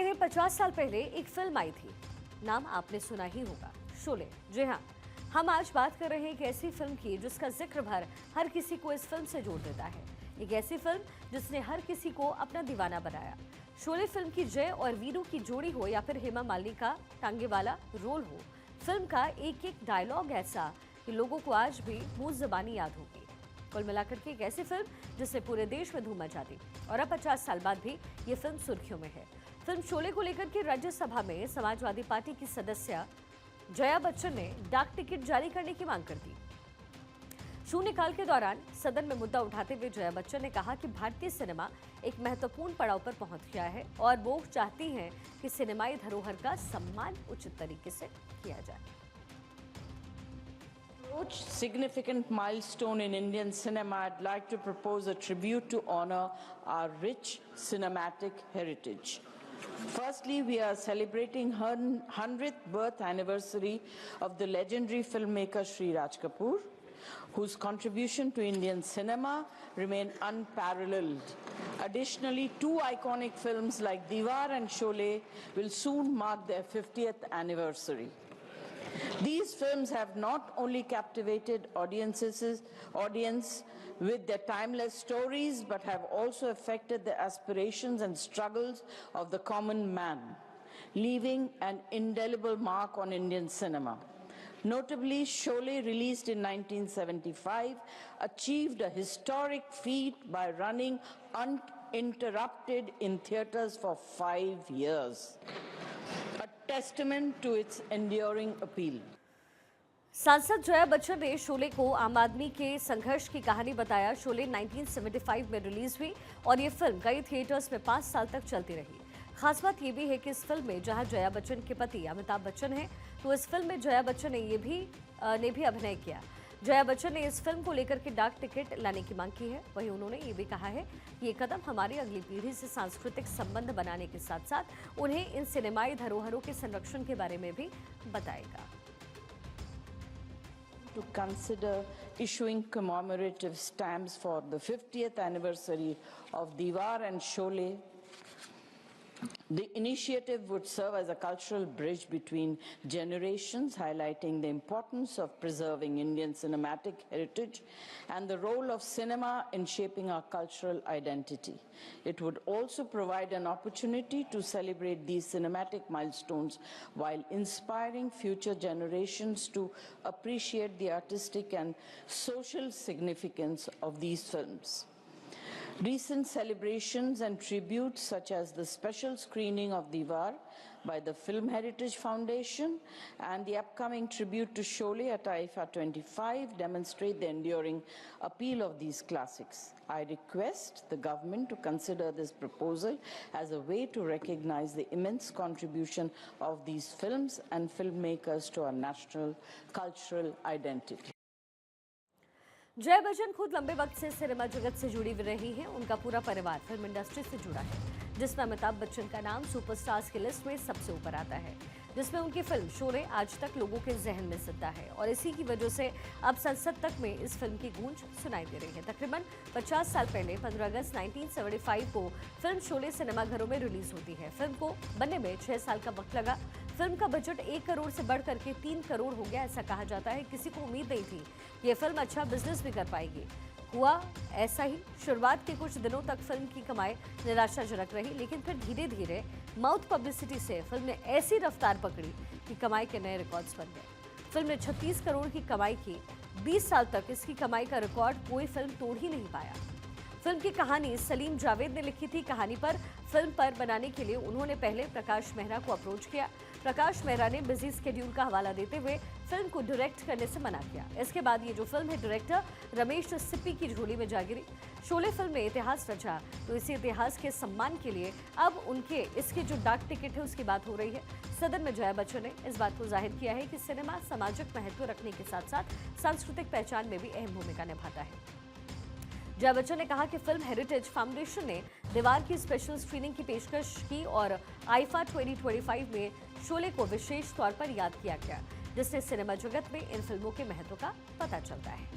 से 50 साल पहले एक फिल्म आई थी, नाम आपने सुना ही होगा, शोले। जी हाँ, हम आज बात कर रहे हैं एक ऐसी फिल्म की जिसका जिक्र भर हर किसी को इस फिल्म से जोड़ देता है। एक ऐसी फिल्म जिसने हर किसी को अपना दीवाना बनाया। शोले फिल्म की जय और वीरू की जोड़ी हो या फिर हेमा मालिनी का टांगे वाला रोल हो, फिल्म का एक एक डायलॉग ऐसा कि लोगों को आज भी मुंह ज़बानी याद होगी। कुल मिलाकर के एक ऐसी फिल्म जिससे पूरे देश में धूम मचा दी और अब 50 साल बाद भी ये फिल्म सुर्खियों में है। फिल्म शोले को लेकर के राज्यसभा में समाजवादी पार्टी की सदस्य जया बच्चन ने डाक टिकट जारी करने की मांग कर दी। शून्यकाल के दौरान सदन में मुद्दा उठाते हुए जया बच्चन ने कहा कि भारतीय सिनेमा एक महत्वपूर्ण पड़ाव पर पहुंच गया है और वो चाहती हैं कि सिनेमाई धरोहर का सम्मान उचित तरीके से किया जाए। Significant milestone in Indian cinema, I'd like to propose a tribute to honor our rich cinematic heritage. Firstly, we are celebrating 100th birth anniversary of the legendary filmmaker Shri Raj Kapoor, whose contribution to Indian cinema remain unparalleled. Additionally, two iconic films like Diwar and Sholay will soon mark their 50th anniversary. These films have not only captivated audience with their timeless stories, but have also affected the aspirations and struggles of the common man, leaving an indelible mark on Indian cinema. Notably, Sholay, released in 1975, achieved a historic feat by running uninterrupted in theatres for 5 years. A testament to its enduring appeal. सांसद जया बच्चन ने शोले को आम आदमी के संघर्ष की कहानी बताया। शोले 1975 में रिलीज हुई और ये फिल्म कई थिएटर्स में 5 साल तक चलती रही। खास बात ये भी है कि इस फिल्म में जहां जया बच्चन के पति अमिताभ बच्चन हैं, तो इस फिल्म में जया बच्चन ने भी अभिनय किया। जया बच्चन ने इस फिल्म को लेकर के डाक टिकट लाने की मांग की है। वहीं उन्होंने ये भी कहा है कि ये कदम हमारी अगली पीढ़ी से सांस्कृतिक संबंध बनाने के साथ साथ उन्हें इन सिनेमाई धरोहरों के संरक्षण के बारे में भी बताएगा। To consider issuing commemorative stamps for the 50th anniversary of Diwar and Sholay. The initiative would serve as a cultural bridge between generations, highlighting the importance of preserving Indian cinematic heritage and the role of cinema in shaping our cultural identity. It would also provide an opportunity to celebrate these cinematic milestones while inspiring future generations to appreciate the artistic and social significance of these films. Recent celebrations and tributes, such as the special screening of Diwar by the Film Heritage Foundation and the upcoming tribute to Sholay at IFA 25, demonstrate the enduring appeal of these classics. I request the government to consider this proposal as a way to recognize the immense contribution of these films and filmmakers to our national cultural identity. Jaya Bachchan खुद लंबे वक्त से cinema जगत से जुड़ी रही हैं। उनका पूरा परिवार फिल्म इंडस्ट्री से जुड़ा है, जिसमें अमिताभ बच्चन का नाम सुपरस्टार्स की लिस्ट में सबसे ऊपर आता है, जिसमें उनकी फिल्म शोले आज तक लोगों के जहन में जिंदा है और इसी की वजह से अब संसद तक में इस फिल्म की गूंज सुनाई दे रही है। तकरीबन 50 साल पहले 15 अगस्त 1975 को फिल्म शोले सिनेमाघरों में रिलीज होती है। फिल्म को बनने में 6 साल का वक्त लगा। फिल्म का बजट 1 करोड़ से बढ़ करके 3 करोड़ हो गया, ऐसा कहा जाता है। किसी को उम्मीद नहीं थी ये फिल्म अच्छा बिजनेस भी कर पाएगी। हुआ ऐसा ही। शुरुआत के कुछ दिनों तक फिल्म की कमाई निराशाजनक रही, लेकिन फिर धीरे धीरे माउथ पब्लिसिटी से फिल्म ने ऐसी रफ्तार पकड़ी कि कमाई के नए रिकॉर्ड्स बन गए। फिल्म ने 36 करोड़ की कमाई की। 20 साल तक इसकी कमाई का रिकॉर्ड कोई फिल्म तोड़ ही नहीं पाया। फिल्म की कहानी सलीम जावेद ने लिखी थी। कहानी पर फिल्म पर बनाने के लिए उन्होंने पहले प्रकाश मेहरा को अप्रोच किया। प्रकाश मेहरा ने बिजी स्केड्यूल का हवाला देते हुए फिल्म को डायरेक्ट करने से मना किया। इसके बाद ये जो फिल्म है, डायरेक्टर रमेश सिप्पी की झोली में जा गिरी। शोले फिल्म ने इतिहास रचा, तो इसी इतिहास के सम्मान के लिए अब इसके जो डाक टिकट है उसकी बात हो रही है। सदन में जया बच्चन ने इस बात को जाहिर किया है कि सिनेमा सामाजिक महत्व रखने के साथ साथ सांस्कृतिक पहचान में भी अहम भूमिका निभाता है। जया बच्चन ने कहा कि फिल्म हेरिटेज फाउंडेशन ने दीवार की स्पेशल स्क्रीनिंग की पेशकश की और आईफा 2025 में शोले को विशेष तौर पर याद किया गया, जिससे सिनेमा जगत में इन फिल्मों के महत्व का पता चलता है।